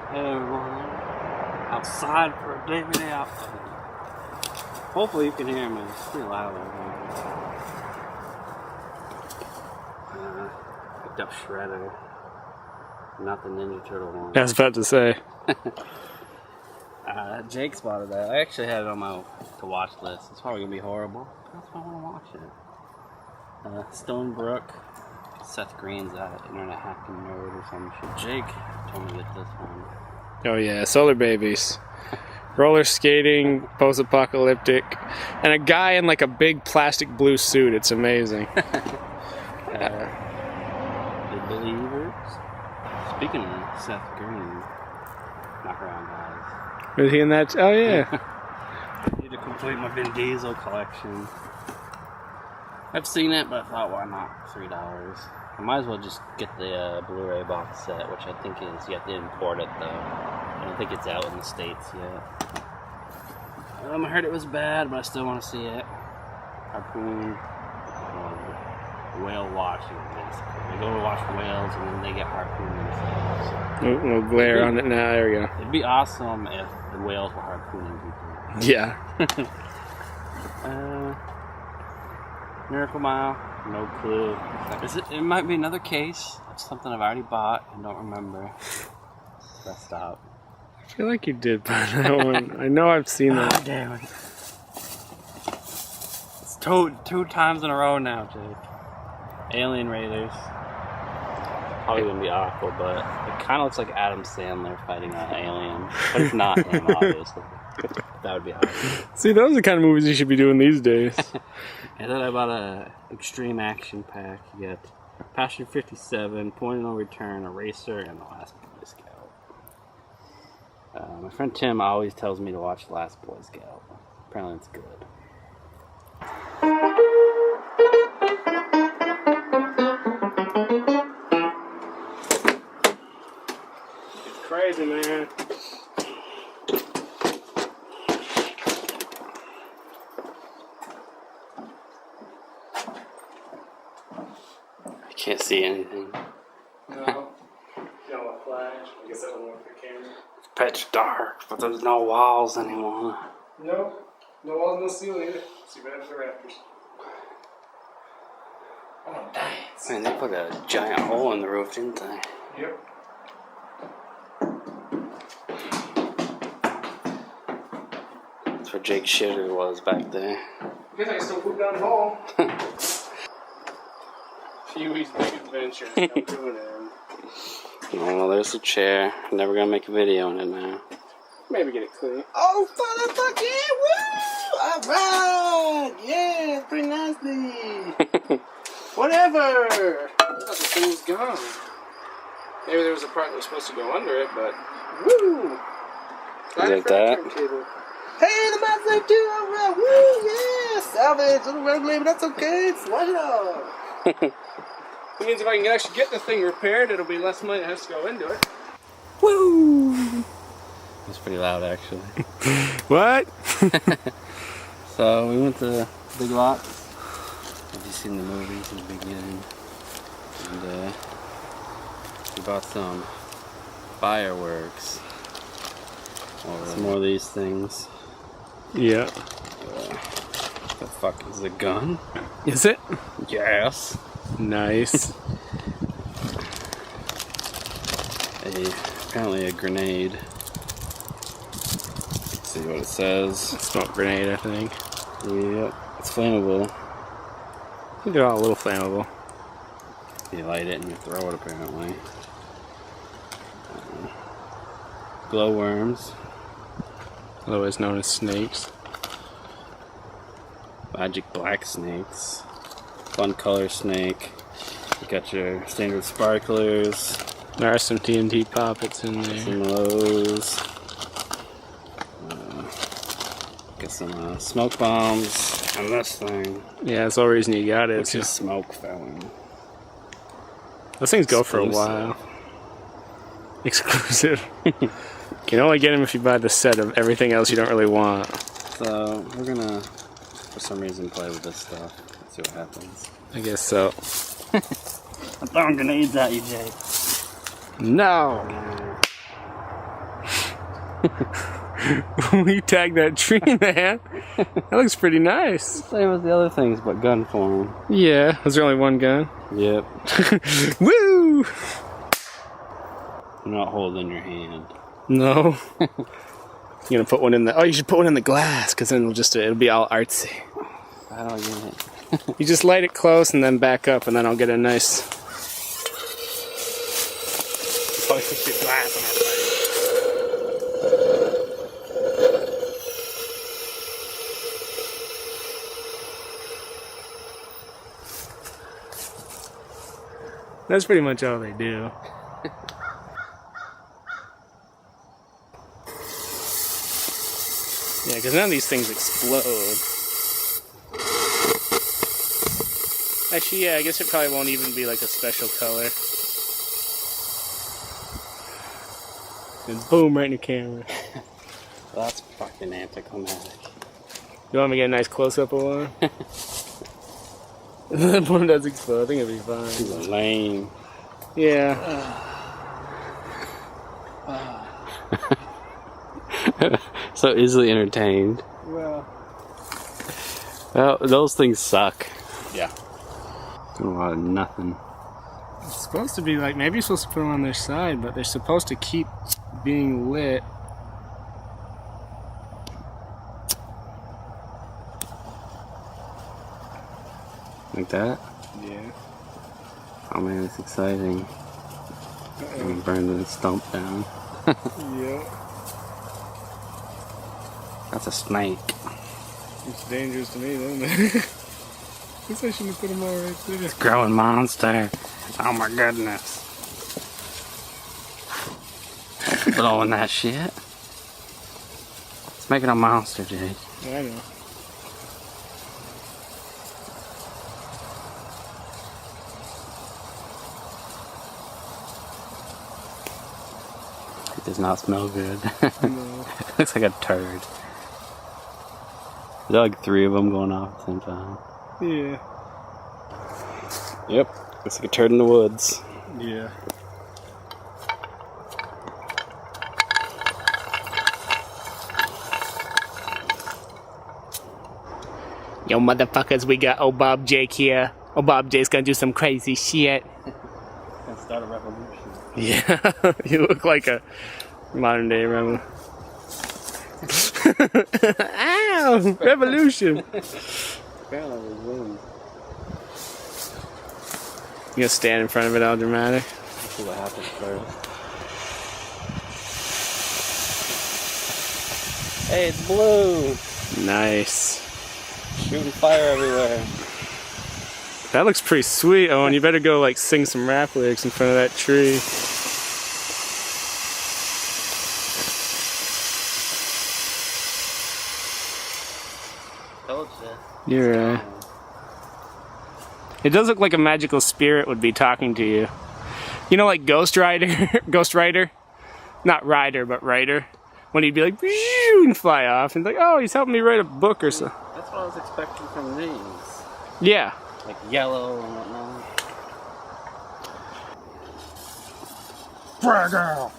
Hey everyone, outside for a day out. Hopefully you can hear me. It's pretty loud over here. Picked up Shredder. Not the Ninja Turtle one. I was about to say. Jake spotted that. I actually had it on my to-watch list. It's probably going to be horrible. That's why I want to watch it. Stonebrook. Seth Green's internet hacking nerd or some shit. Jake told me to get this one. Oh yeah, Solar Babies. Roller skating, post-apocalyptic, and a guy in like a big plastic blue suit. It's amazing. The Believers. Speaking of Seth Green, knock around guys. Was he in that? Oh yeah. I need to complete my Vin Diesel collection. I've seen it, but I thought, why not? $3. I might as well just get the Blu-ray box set, which I think is, you have to import it though. I don't think it's out in the States yet. I heard it was bad, but I still want to see it. Harpoon, whale watching, basically. They go to watch whales and then they get harpooned themselves. We'll glare on it now. There we go. It'd be awesome if the whales were harpooning people. Yeah. Miracle Mile, no clue. It might be another case of something I've already bought and don't remember. Rest out. I feel like you did buy that one. I know I've seen that. Oh, damn it. It's two times in a row now, Jake. Alien Raiders. Probably gonna be awful, but it kind of looks like Adam Sandler fighting an alien. But it's not him, obviously. That would be awesome. See, those are the kind of movies you should be doing these days. And then I bought a Extreme Action Pack. You get Passion 57, Point of No Return, Eraser, and The Last Boy Scout. My friend Tim always tells me to watch The Last Boy Scout. Apparently it's good. It's crazy, man. Can't see anything. No. Yellow flash. I guess that would work for the camera. It's pitch dark, but there's no walls anymore. No. No walls, no ceiling either. See bad for the Raptors. Oh, dang. Man, they put a giant hole in the roof, didn't they? Yep. That's where Jake Shitter was back there. I guess I can still poop down the hole. Pee-wee's Big Adventure. I'm doing it. Oh, well, there's the chair. Never gonna make a video on it now. Maybe get it clean. Oh, motherfucker! Woo! Alright! Yeah, it's pretty nasty. Whatever! I thought the thing was gone. Maybe there was a part that was supposed to go under it, but woo! Is it that? Hey, the Mazda 2, alright! Woo! Yeah! Salvage! Little red label, that's okay. Wash it off. It means if I can actually get the thing repaired, it'll be less money that has to go into it. Woo! It's pretty loud, actually. What? So, we went to Big Lots. Have you seen the movies in the beginning? And, we bought some fireworks. Some more of these things. Yeah. The fuck is a gun? Is it? Yes. Nice. Apparently a grenade. Let's see what it says. Smoke grenade, I think. Yep, it's flammable. I think they're all a little flammable. You light it and you throw it, apparently. Glowworms. Otherwise known as snakes. Magic black snakes. Fun color snake. You got your standard sparklers. There are some TNT poppets in there. Some of those. Get some smoke bombs. And this thing. Yeah, that's the whole reason you got it. Which is smoke fountain. Those things go for a while. Exclusive. You can only get them if you buy the set of everything else you don't really want. So, we're gonna, for some reason, play with this stuff. Let's see what happens. I guess so. I'm throwing grenades at you, Jake. No! We tagged that tree, man. That looks pretty nice. Same as the other things, but gun form. Yeah, was there only one gun? Yep. Woo! You're not holding your hand. No. You're gonna put one in the. Oh, you should put one in the glass, because then it'll be all artsy. I don't get it. You just light it close and then back up, and then I'll get a nice. Probably put your glass on our fire. That's pretty much all they do. Yeah, because none of these things explode. Actually, yeah, I guess it probably won't even be like a special color. And boom, right in the camera. Well, that's fucking anticlimactic. You want me to get a nice close-up of one? If that one does explode, I think it'll be fine. Lame. Yeah. So easily entertained. Well, those things suck. yeah. A lot of nothing. It's supposed to be like, maybe you're supposed to put them on their side, but they're supposed to keep being lit. Like that? Yeah. Oh man, it's exciting. I'm gonna burn the stump down. Yeah. That's a snake. It's dangerous to me, isn't it? Guess I shouldn't have put them all right there. Growing monster. Oh my goodness. Blowing that shit. It's making a monster, Jake. I know. It does not smell good. No. It looks like a turd. There's like 3 of them going off at the same time. Yeah. Yep. Looks like a turd in the woods. Yeah. Yo, motherfuckers, we got old Bob Jake here. Old Bob Jake's gonna do some crazy shit. Gonna start a revolution. Yeah, you look like a modern day rebel. Ow! Revolution! Apparently there's wind. You gonna stand in front of it all dramatic? Let's see what happens first. Hey, it's blue! Nice. Shooting fire everywhere. That looks pretty sweet, Owen. You better go like sing some rap lyrics in front of that tree. Told you. You're right. It does look like a magical spirit would be talking to you. You know, like Ghost Rider? Ghost Rider? Not Rider, but Writer. When he'd be like, and fly off. And like, oh, he's helping me write a book or something. That's what I was expecting from these. Yeah. Like yellow and whatnot. Fraggle!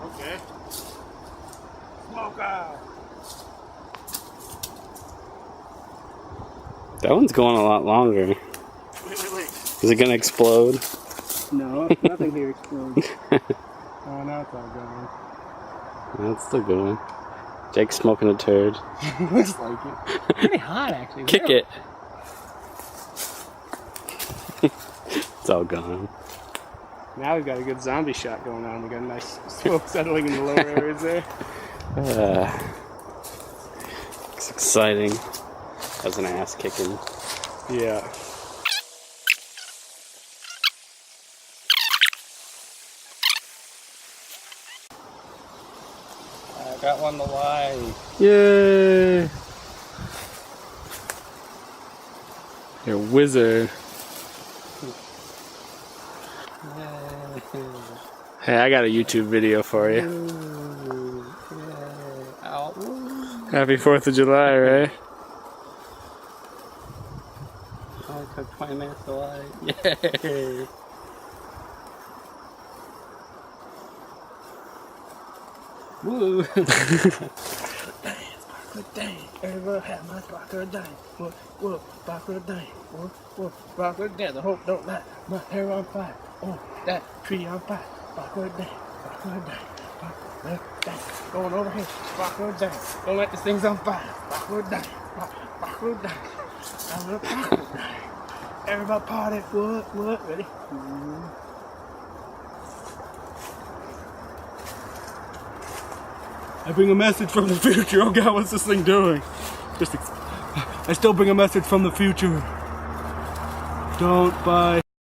Okay. Smoke out! That one's going a lot longer. Wait. Is it gonna explode? No, nothing here explodes. Oh, now it's all gone. That's still going. Jake's smoking a turd. Looks like it. Pretty hot, actually. Kick it. It's all gone. Now we've got a good zombie shot going on. We got a nice smoke settling in the lower areas there. It's exciting. That was an ass kicking. Yeah. I got one to lie. Yay! You're a wizard. Hey, I got a YouTube video for you. Ow. Happy 4th of July, right? Only took 20 minutes to light. Yay! Woo! Sparkle day, everybody have my sparkle day. Whoa, whoa, sparkle day. Whoa, whoa, sparkle day. The hope don't lie. My hair on fire. Oh, that tree on fire. Sparkle day, sparkle day, sparkle day. Going over here, sparkle day. Don't let this thing's on fire. Sparkle day, sparkle day. I love sparkle day. Everybody party. What? Ready? I bring a message from the future. Oh God, what's this thing doing? I still bring a message from the future. Don't buy